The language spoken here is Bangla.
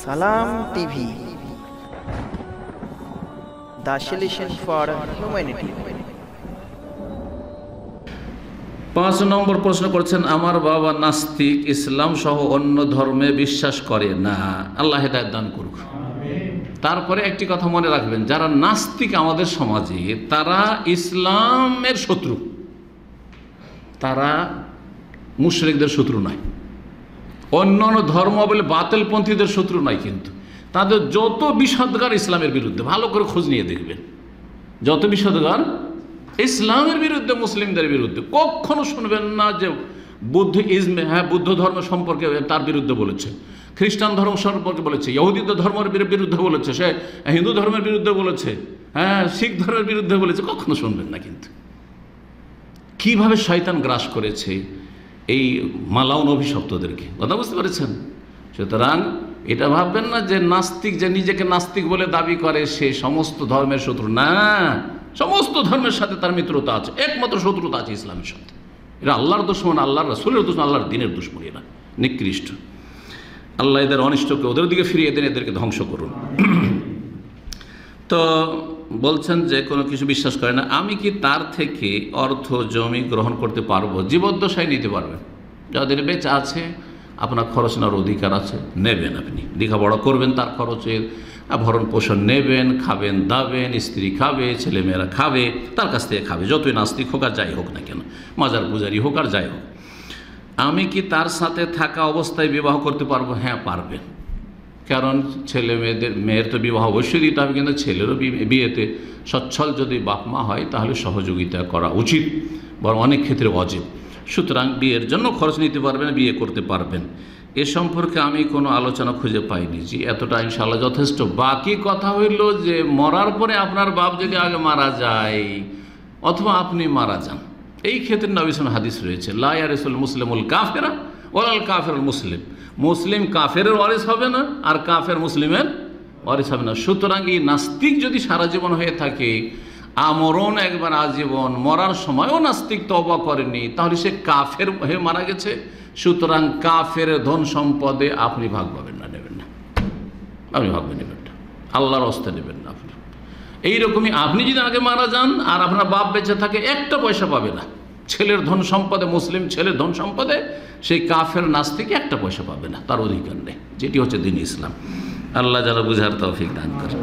সালাম TV, the solution for humanity। 5 নম্বর প্রশ্ন করছেন, আমার বাবা নাস্তিক, ইসলাম সহ অন্য ধর্মে বিশ্বাস করে না। আল্লাহ হেদায়েত দান করুক। তারপরে একটি কথা মনে রাখবেন, যারা নাস্তিক আমাদের সমাজে, তারা ইসলামের শত্রু, তারা মুশরিকদের শত্রু নয়, অন্যান্য ধর্ম বলে বাতিলপন্থীদের শত্রু নয়, কিন্তু তাদের যত বিষদগার ইসলামের বিরুদ্ধে, ভালো করে খোঁজ নিয়ে দেখবেন, যত বিষদগার ইসলামের বিরুদ্ধে, মুসলিমদের বিরুদ্ধে। কখনো শুনবেন না যে বুদ্ধ ধর্ম সম্পর্কে তার বিরুদ্ধে বলেছে, খ্রিস্টান ধর্ম সম্পর্কে বলেছে, ইহুদি ধর্মের বিরুদ্ধে বলেছে, সে হিন্দু ধর্মের বিরুদ্ধে বলেছে, শিখ ধর্মের বিরুদ্ধে বলেছে, কখনো শুনবেন না। কিন্তু কিভাবে শয়তান গ্রাস করেছে এই মালাউন অভিশপ্তদেরকে, কথা বুঝতে পেরেছেন? সুতরাং এটা ভাববেন না যে নাস্তিক, যে নিজেকে নাস্তিক বলে দাবি করে, সে সমস্ত ধর্মের শত্রু। না, সমস্ত ধর্মের সাথে তার মিত্রতা আছে, একমাত্র শত্রুতা আছে ইসলামের সাথে। এরা আল্লাহর দুশমন, আল্লাহর রাসূলের দুশমন, আল্লাহর দ্বীনের দুশমন, এরা নিকৃষ্ট। আল্লাহ এদের অনিষ্টকে ওদের দিকে ফিরিয়ে দেন, এদেরকে ধ্বংস করুন। তো বলছেন যে কোনো কিছু বিশ্বাস করে না, আমি কি তার থেকে অর্থ জমি গ্রহণ করতে পারবো? জীবদ্দশায় নিতে পারবেন, যাদের বেঁচে আছে, আপনার খরচ নেওয়ার অধিকার আছে, নেবেন। আপনি লেখাপড়া করবেন, তার খরচের ভরণ পোষণ নেবেন, খাবেন দাবেন, স্ত্রী খাবে, ছেলেমেয়েরা খাবে, তার কাছ থেকে খাবে, যতই নাস্তিক হোক আর যাই হোক না কেন, মাজার পূজারি হোক আর যাই হোক। আমি কি তার সাথে থাকা অবস্থায় বিবাহ করতে পারবো? হ্যাঁ, পারবেন। কারণ মেয়ের তো বিবাহ অবশ্যই দিতে হবে, কিন্তু ছেলেরও বিয়েতে সচ্ছল যদি বাপ মা হয় তাহলে সহযোগিতা করা উচিত, বরং অনেক ক্ষেত্রে অজীব। সুতরাং বিয়ের জন্য খরচ নিতে পারবেন, বিয়ে করতে পারবেন। এ সম্পর্কে আমি কোনো আলোচনা খুঁজে পাইনি। জি, এতটা ইনশাআল্লাহ যথেষ্ট। বাকি কথা হইল যে মরার পরে আপনার বাপ যদি আগে মারা যায় অথবা আপনি মারা যান, এই ক্ষেত্রে নবী সাল্লাল্লাহু আলাইহি ওয়াসাল্লাম হাদিস রয়েছে, লা ইয়ারিসুল মুসলিমুল কাফিরা ওয়ালাল কাফিরুল মুসলিম। মুসলিম কাফেরের ওয়ারিস হবে না, আর কাফের মুসলিমের ওয়ারিস হবে না। সুতরাং এই নাস্তিক যদি সারা জীবন হয়ে থাকে, আমরণ একবার আজীবন, মরার সময়ও নাস্তিক তওবা করেনি, তাহলে সে কাফের হয়ে মারা গেছে। সুতরাং কাফের ধন সম্পদে আপনি ভাগ পাবেন না, নেবেন না, আপনি ভাগবে নেবেন না, আল্লাহর হস্তে নেবেন না। আপনি এইরকমই আপনি যদি আগে মারা যান আর আপনার বাপ বেঁচে থাকে, একটা পয়সা পাবে না। ছেলের ধন সম্পদে, মুসলিম ছেলের ধন সম্পদে সেই কাফের নাস্তিক একটা পয়সা পাবে না, তার অধিকার নেই। যেটি হচ্ছে দ্বীন ইসলাম। আল্লাহ যারা বুঝার তৌফিক দান করেন।